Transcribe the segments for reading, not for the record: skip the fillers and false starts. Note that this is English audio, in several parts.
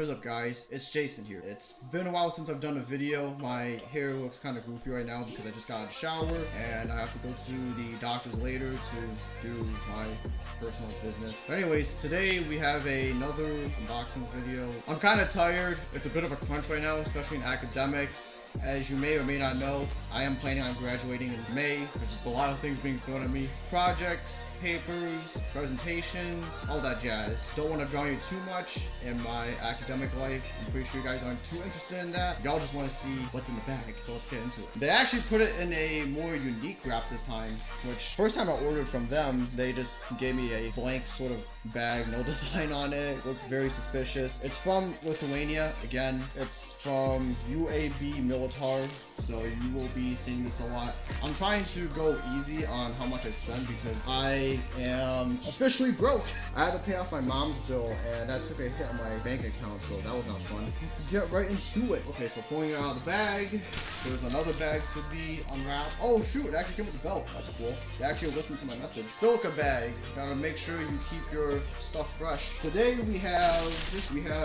What is up, guys? It's Jason here. It's been a while since I've done a video. My hair looks kind of goofy right now because I just got out of the shower and I have to go to the doctor's later to do my personal business. But anyways, today we have another unboxing video. I'm kind of tired. It's a bit of a crunch right now, especially in academics. As you may or may not know, I am planning on graduating in May. There's just a lot of things being thrown at me. Projects, papers, presentations, all that jazz. Don't want to drown you too much in my academic life. I'm pretty sure you guys aren't too interested in that. Y'all just want to see what's in the bag, so let's get into it. They actually put it in a more unique wrap this time, which first time I ordered from them, they just gave me a blank sort of bag, no design on it. Looked very suspicious. It's from Lithuania. Again, it's from UAB Militar, so you will be seeing this a lot. I'm trying to go easy on how much I spend because I am officially broke. I had to pay off my mom's bill and that took a hit on my bank account, so that was not fun. Let's get right into it. Okay, so pulling it out of the bag, there's another bag to be unwrapped. Oh shoot, it actually came with a belt. That's cool. They actually listened to my message. Silica bag. Gotta make sure you keep your stuff fresh. Today we have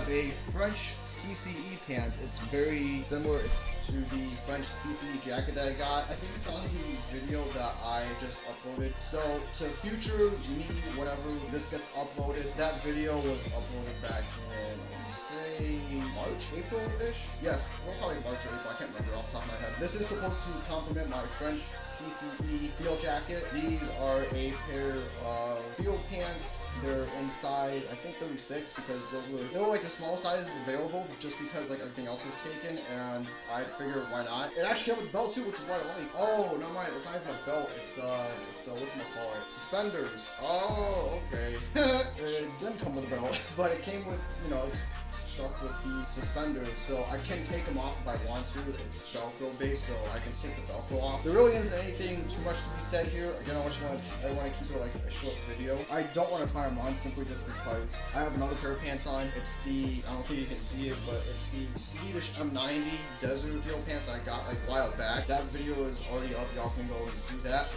a French CCE pant. It's very similar to the French CCE jacket that I got. I think it's on the video that I just uploaded. So to future me, whenever this gets uploaded, that video was uploaded back in, I want to say March, April-ish? Yes, it was probably March or April. I can't remember off the top of my head. This is supposed to complement my French CCE field jacket. These are a pair of field pants. They're in size, I think 36, because they were like the small sizes available just because like everything else was taken, and I figured why not. It actually came with a belt too, which is what I like. Oh, no mind, it's not even a belt. It's whatchamacallit? Suspenders. Oh, okay. It didn't come with a belt, but it came with, you know, it's stuck with the suspenders, so I can take them off if I want to. It's Velcro based, so I can take the Velcro off. There really isn't anything too much to be said here. Again, I want to keep it like a short video. I don't want to try them on simply just because I have another pair of pants on. It's the, I don't think you can see it, but it's the Swedish M90 desert field pants that I got like a while back. That video is already up. Y'all can go and see that.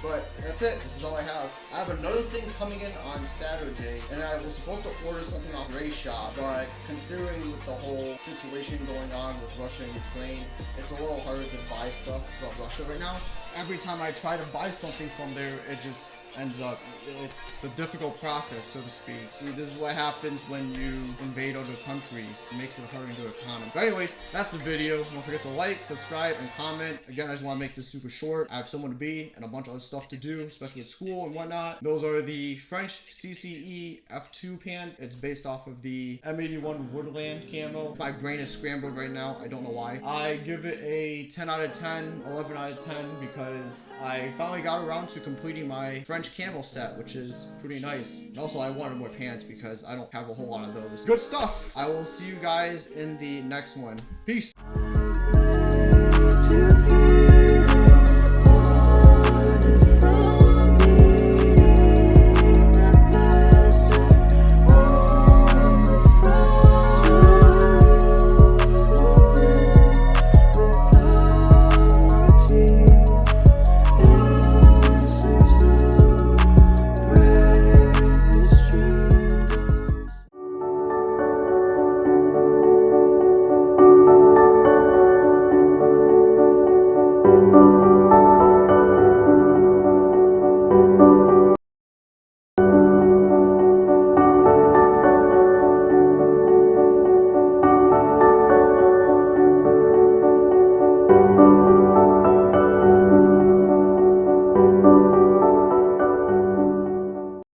But that's it. This is all I have. I have another thing coming in on Saturday, and I was supposed to order something off Ray's shop, but considering with the whole situation going on with Russia and Ukraine, it's a little harder to buy stuff from Russia right now. Every time I try to buy something from there, it just ends up, it's a difficult process, so to speak. See, this is what happens when you invade other countries. It makes it harder to economy. But anyways, that's the video. Don't forget to like, subscribe, and comment. Again, I just want to make this super short. I have someone to be and a bunch of other stuff to do, especially at school and whatnot. Those are the French CCE F2 pants. It's based off of the M81 Woodland camo. My brain is scrambled right now. I don't know why. I give it a 10 out of 10, 11 out of 10, because I finally got around to completing my French camel set, which is pretty nice. And also I wanted more pants because I don't have a whole lot of those. Good stuff. I will see you guys in the next one. Peace.